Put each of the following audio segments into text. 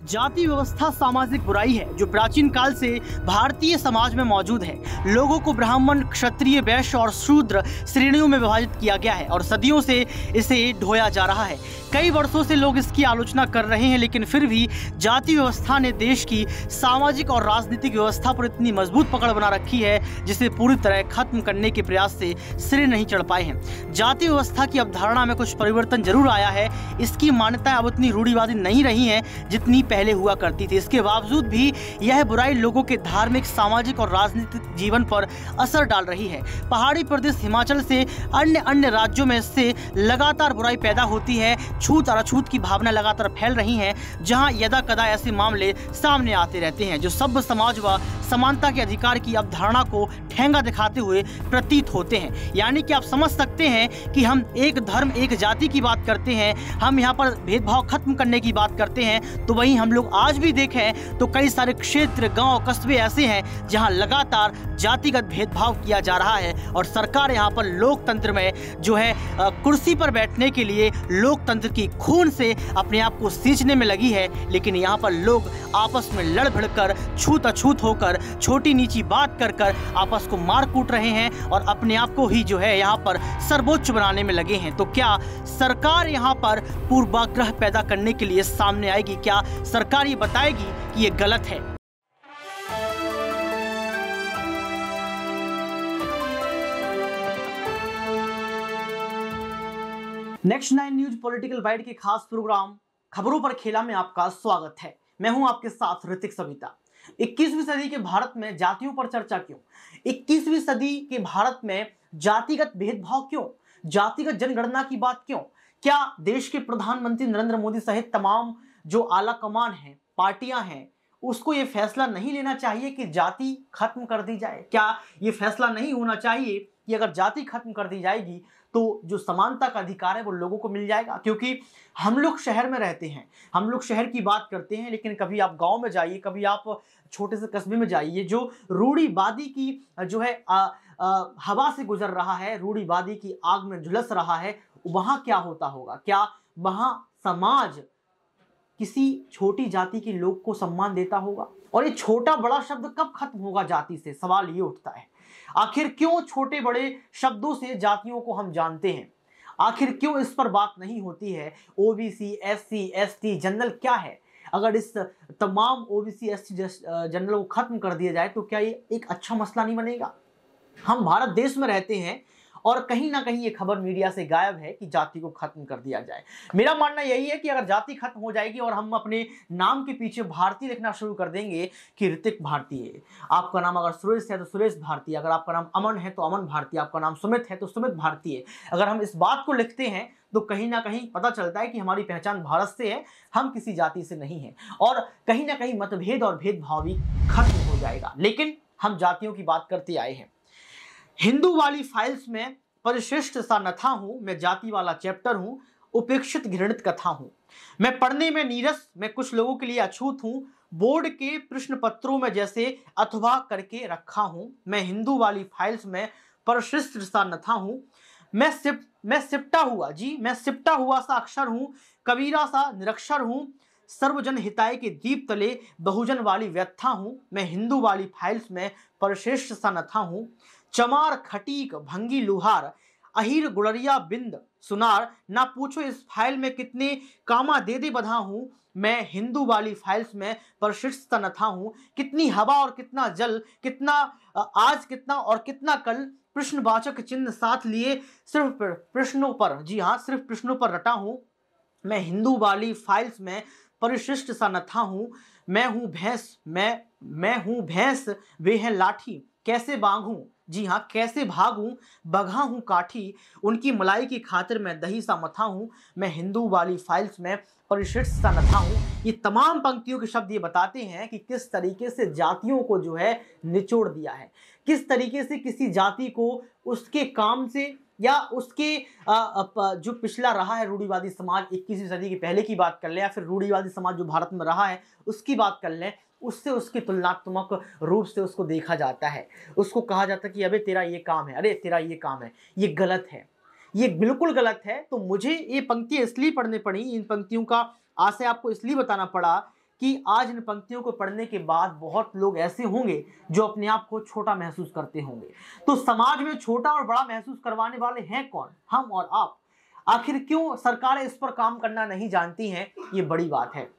जाति व्यवस्था सामाजिक बुराई है जो प्राचीन काल से भारतीय समाज में मौजूद है। लोगों को ब्राह्मण, क्षत्रिय, वैश्य और शूद्र श्रेणियों में विभाजित किया गया है और सदियों से इसे ढोया जा रहा है। कई वर्षों से लोग इसकी आलोचना कर रहे हैं, लेकिन फिर भी जाति व्यवस्था ने देश की सामाजिक और राजनीतिक व्यवस्था पर इतनी मजबूत पकड़ बना रखी है जिसे पूरी तरह खत्म करने के प्रयास से सिरे नहीं चढ़ पाए हैं। जाति व्यवस्था की अवधारणा में कुछ परिवर्तन जरूर आया है। इसकी मान्यताएं अब उतनी रूढ़िवादी नहीं रही हैं जितनी पहले हुआ करती थी। इसके बावजूद भी यह बुराई लोगों के धार्मिक, सामाजिक और राजनीतिक जीवन पर असर डाल रही है। पहाड़ी प्रदेश हिमाचल से अन्य राज्यों में इससे लगातार बुराई पैदा होती है। छूत और अछूत की भावना लगातार फैल रही है, जहां यदा कदा ऐसे मामले सामने आते रहते हैं जो सभ्य समाज व समानता के अधिकार की अवधारणा को ठेंगा दिखाते हुए प्रतीत होते हैं। यानी कि आप समझ सकते हैं कि हम एक धर्म, एक जाति की बात करते हैं, हम यहाँ पर भेदभाव खत्म करने की बात करते हैं, तो वहीं हम लोग आज भी देखें तो कई सारे क्षेत्र, गांव, कस्बे ऐसे हैं जहां लगातार जातिगत भेदभाव किया जा रहा है और सरकार यहाँ पर लोकतंत्र में जो है कुर्सी पर बैठने के लिए लोकतंत्र की खून से अपने आप को सींचने में लगी है। लेकिन यहाँ पर लोग आपस में लड़ भिड़ कर, छूत अछूत होकर, छोटी नीची बात कर कर आपस को मार कूट रहे हैं और अपने आप को ही जो है यहाँ पर सर्वोच्च बनाने में लगे हैं। तो क्या सरकार यहाँ पर पूर्वाग्रह पैदा करने के लिए सामने आएगी? क्या सरकार ये बताएगी कि ये गलत है? नेक्स्ट 9 न्यूज पॉलिटिकल बाइट के खास प्रोग्राम खबरों पर खेला में आपका स्वागत है। मैं हूं आपके साथ ऋतिक सविता। 21वीं सदी के भारत में जातियों पर चर्चा क्यों? 21वीं सदी के भारत में जातिगत भेदभाव क्यों? जातिगत जनगणना की बात क्यों? क्या देश के प्रधानमंत्री नरेंद्र मोदी सहित तमाम जो आला कमान है, पार्टियां हैं, उसको ये फैसला नहीं लेना चाहिए कि जाति खत्म कर दी जाए? क्या ये फैसला नहीं होना चाहिए कि अगर जाति खत्म कर दी जाएगी तो जो समानता का अधिकार है वो लोगों को मिल जाएगा? क्योंकि हम लोग शहर में रहते हैं, हम लोग शहर की बात करते हैं, लेकिन कभी आप गांव में जाइए, कभी आप छोटे से कस्बे में जाइए, जो रूढ़िवादी की जो है हवा से गुजर रहा है, रूढ़िवादी की आग में झुलस रहा है, वहां क्या होता होगा? क्या वहां समाज किसी छोटी जाति के लोग को सम्मान देता होगा? और ये छोटा बड़ा शब्द कब खत्म होगा जाति से? सवाल ये उठता है। आखिर क्यों छोटे बड़े शब्दों से जातियों को हम जानते हैं? आखिर क्यों इस पर बात नहीं होती है? ओबीसी, एससी, एसटी, जनरल क्या है? अगर इस तमाम ओबीसी, एसटी जनरल को खत्म कर दिया जाए तो क्या ये एक अच्छा मसला नहीं बनेगा? हम भारत देश में रहते हैं और कहीं ना कहीं ये खबर मीडिया से गायब है कि जाति को खत्म कर दिया जाए। मेरा मानना यही है कि अगर जाति खत्म हो जाएगी और हम अपने नाम के पीछे भारतीय लिखना शुरू कर देंगे कि ऋतिक भारतीय, आपका नाम अगर सुरेश है तो सुरेश भारतीय, अगर आपका नाम अमन है तो अमन भारतीय, आपका नाम सुमित है तो सुमित भारतीय, अगर हम इस बात को लिखते हैं तो कहीं ना कहीं पता चलता है कि हमारी पहचान भारत से है, हम किसी जाति से नहीं है और कहीं ना कहीं मतभेद और भेदभाव भी खत्म हो जाएगा। लेकिन हम जातियों की बात करते आए हैं। हिंदू वाली फाइल्स में परिशिष्ट सा नथा हूं, मैं जाति वाला चैप्टर हूं, उपेक्षित घृणित कथा हूं, मैं पढ़ने में नीरस, मैं कुछ लोगों के लिए अछूत हूं, बोर्ड के प्रश्न पत्रों में जैसे अथवा करके रखा हूं, मैं हिंदू वाली फाइल्स में परिशिष्ट सा नथा हूं, मैं सिपटा हुआ, जी मैं सिपटा हुआ सा अक्षर हूं, कबीरा सा निरक्षर हूं, सर्वजन हिताय के दीप तले बहुजन वाली व्यथा हूं, मैं हिंदू वाली फाइल्स में परिशिष्ट सा नथा हूं, चमार खटीक भंगी लुहार, अहीर गुड़रिया बिंद सुनार, ना पूछो इस फाइल में कितने कामा दे बधा हूं, मैं हिंदू वाली फाइल्स में परिशिष्ट नथा हूं, कितनी हवा और कितना जल, कितना आज, कितना और कितना कल, प्रश्नवाचक चिन्ह साथ लिए सिर्फ प्रश्नों पर, जी हाँ सिर्फ प्रश्नों पर रटा हूं, मैं हिंदू वाली फाइल्स में परिशिष्ट सा नथा हूं, मैं हूं भैंस, मैं हूं भैंस, वे हैं लाठी, कैसे बांधूं, जी हाँ कैसे भागूं, बघा हूं काठी, उनकी मलाई की खातिर मैं दही सा मथा हूं, मैं हिंदू वाली फाइल्स में परिशिष्ट सा नथा हूं। ये तमाम पंक्तियों के शब्द ये बताते हैं कि किस तरीके से जातियों को जो है निचोड़ दिया है, किस तरीके से किसी जाति को उसके काम से या उसके जो पिछला रहा है रूढ़िवादी समाज, 21वीं सदी की पहले की बात कर लें या फिर रूढ़िवादी समाज जो भारत में रहा है उसकी बात कर लें, उससे उसके तुलनात्मक रूप से उसको देखा जाता है, उसको कहा जाता है कि अबे तेरा ये काम है, अरे तेरा ये काम है, ये गलत है, ये बिल्कुल गलत है। तो मुझे ये पंक्ति इसलिए पढ़ने पड़ी, इन पंक्तियों का आशय आपको इसलिए बताना पड़ा कि आज इन पंक्तियों को पढ़ने के बाद बहुत लोग ऐसे होंगे जो अपने आप को छोटा महसूस करते होंगे। तो समाज में छोटा और बड़ा महसूस करवाने वाले हैं कौन? हम और आप। आखिर क्यों सरकारें इस पर काम करना नहीं जानती हैं? ये बड़ी बात है।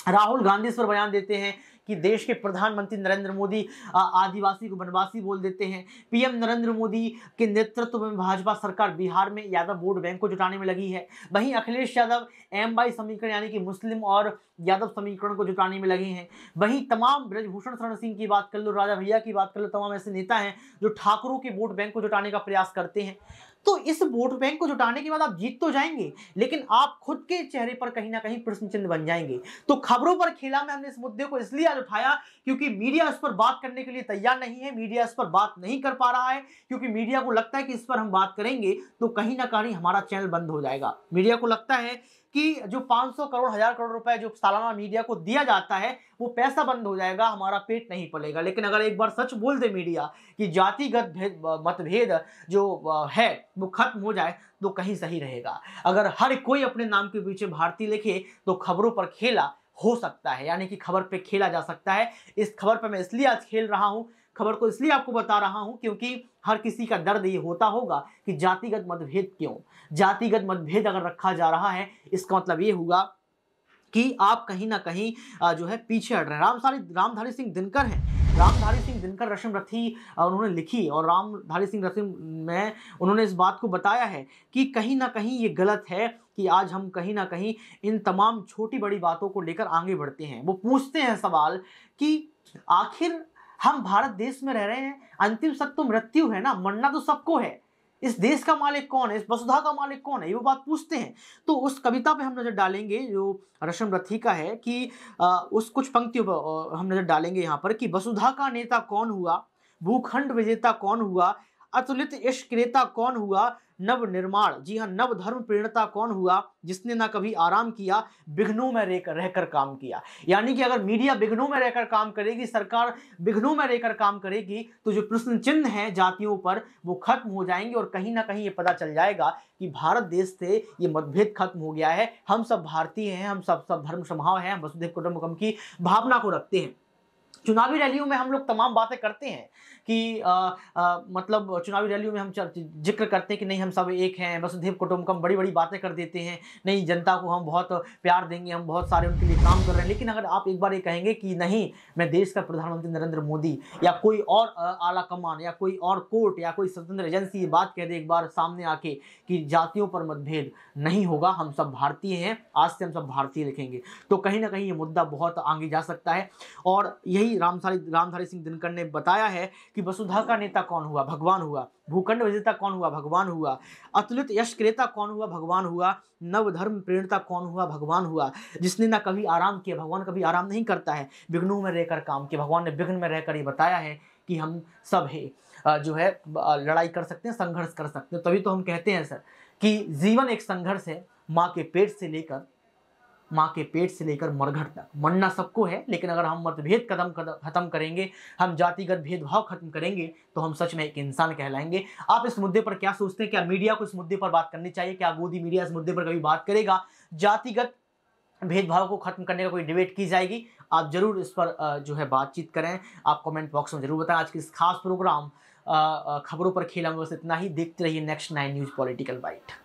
राहुल गांधी इस पर बयान देते हैं कि देश के प्रधानमंत्री नरेंद्र मोदी आदिवासी को वनवासी बोल देते हैं। पीएम नरेंद्र मोदी के नेतृत्व में भाजपा सरकार बिहार में यादव वोट बैंक को जुटाने में लगी है। वहीं अखिलेश यादव एम/बाई समीकरण यानी कि मुस्लिम और यादव समीकरण को जुटाने में लगे हैं। वहीं तमाम ब्रजभूषण शरण सिंह की बात कर लो, राजा भैया की बात कर लो, तमाम ऐसे नेता हैं जो ठाकुरों के वोट बैंक को जुटाने का प्रयास करते हैं। तो इस वोट बैंक को जुटाने के बाद आप जीत तो जाएंगे, लेकिन आप खुद के चेहरे पर कहीं ना कहीं प्रश्न चिन्ह बन जाएंगे। तो खबरों पर खेला में हमने इस मुद्दे को इसलिए आज उठाया क्योंकि मीडिया इस पर बात करने के लिए तैयार नहीं है, मीडिया इस पर बात नहीं कर पा रहा है, क्योंकि मीडिया को लगता है कि इस पर हम बात करेंगे तो कहीं ना कहीं हमारा चैनल बंद हो जाएगा। मीडिया को लगता है कि जो 500 करोड़ 1000 करोड़ रुपए जो सालाना मीडिया को दिया जाता है वो पैसा बंद हो जाएगा, हमारा पेट नहीं पलेगा। लेकिन अगर एक बार सच बोल दे मीडिया कि जातिगत मतभेद जो है वो खत्म हो जाए तो कहीं सही रहेगा। अगर हर कोई अपने नाम के पीछे भारतीय लिखे तो खबरों पर खेला हो सकता है, यानी कि खबर पे खेला जा सकता है। इस खबर पे मैं इसलिए आज खेल रहा हूं, खबर को इसलिए आपको बता रहा हूं क्योंकि हर किसी का दर्द ये होता होगा कि जातिगत मतभेद क्यों, जातिगत मतभेद अगर रखा जा रहा है इसका मतलब ये होगा कि आप कहीं ना कहीं जो है पीछे हट रहे हैं। रामधारी सिंह दिनकर हैं, रामधारी सिंह दिनकर रश्मि रथी उन्होंने लिखी और रामधारी सिंह रश्मि में उन्होंने इस बात को बताया है कि कहीं ना कहीं ये गलत है कि आज हम कहीं ना कहीं इन तमाम छोटी बड़ी बातों को लेकर आगे बढ़ते हैं। वो पूछते हैं सवाल कि आखिर हम भारत देश में रह रहे हैं, अंतिम सत्य तो मृत्यु है ना, मरना तो सबको है, इस देश का मालिक कौन है, इस वसुधा का मालिक कौन है, ये वो बात पूछते हैं। तो उस कविता पे हम नजर डालेंगे जो रश्मि रथी का है कि उस कुछ पंक्तियों पर हम नजर डालेंगे यहाँ पर कि वसुधा का नेता कौन हुआ, भूखंड विजेता कौन हुआ, अतुलित इश्क क्रेता कौन हुआ, नव निर्माण, जी हाँ, नव धर्म प्रेरणता कौन हुआ, जिसने ना कभी आराम किया, विघ्नों में रहकर काम किया। यानी कि अगर मीडिया विघ्नों में रहकर काम करेगी, सरकार विघ्नों में रहकर काम करेगी तो जो प्रश्न चिन्ह हैं जातियों पर वो खत्म हो जाएंगे और कहीं ना कहीं ये पता चल जाएगा कि भारत देश से ये मतभेद खत्म हो गया है। हम सब भारतीय हैं, हम सब धर्म समभाव हैं, हम वसुधैव कुटुंबकम की भावना को रखते हैं। चुनावी रैलियों में हम लोग तमाम बातें करते हैं कि मतलब चुनावी रैलियों में हम जिक्र करते हैं कि नहीं हम सब एक हैं, वसुधैव कुटुंबकम, बड़ी बड़ी बातें कर देते हैं, नहीं जनता को हम बहुत प्यार देंगे, हम बहुत सारे उनके लिए काम कर रहे हैं। लेकिन अगर आप एक बार ये कहेंगे कि नहीं मैं देश का प्रधानमंत्री नरेंद्र मोदी या कोई और आला कमान या कोई और कोर्ट या कोई स्वतंत्र एजेंसी ये बात कह दे एक बार सामने आके कि जातियों पर मतभेद नहीं होगा, हम सब भारतीय हैं, आज से हम सब भारतीय लिखेंगे, तो कहीं ना कहीं ये मुद्दा बहुत आगे जा सकता है। और यही रामधारी सिंह दिनकर ने बताया है कि वसुधा का नेता कौन हुआ, भगवान हुआ, भूखंड विजेता कौन हुआ, भगवान हुआ, अतुलित यश क्रेता कौन हुआ, भगवान हुआ, नव धर्म प्रेरणता कौन हुआ, भगवान हुआ, जिसने ना कभी आराम किया, भगवान कभी आराम नहीं करता है, विघ्नों में रहकर काम किया, भगवान ने विघ्न में रहकर ये बताया है कि हम सब है जो है लड़ाई कर सकते हैं, संघर्ष कर सकते हैं। तभी तो हम कहते हैं सर कि जीवन एक संघर्ष है, माँ के पेट से लेकर मरघट तक, मरना सबको है। लेकिन अगर हम मतभेद खत्म करेंगे, हम जातिगत भेदभाव खत्म करेंगे तो हम सच में एक इंसान कहलाएंगे। आप इस मुद्दे पर क्या सोचते हैं? क्या मीडिया को इस मुद्दे पर बात करनी चाहिए? क्या गोदी मीडिया इस मुद्दे पर कभी बात करेगा? जातिगत भेदभाव को खत्म करने का कोई डिबेट की जाएगी? आप जरूर इस पर जो है बातचीत करें, आप कमेंट बॉक्स में जरूर बताएं। आज की इस खास प्रोग्राम खबरों पर खेला में बस इतना ही। देखते रहिए नेक्स्ट 9 न्यूज़ पॉलिटिकल बाइट।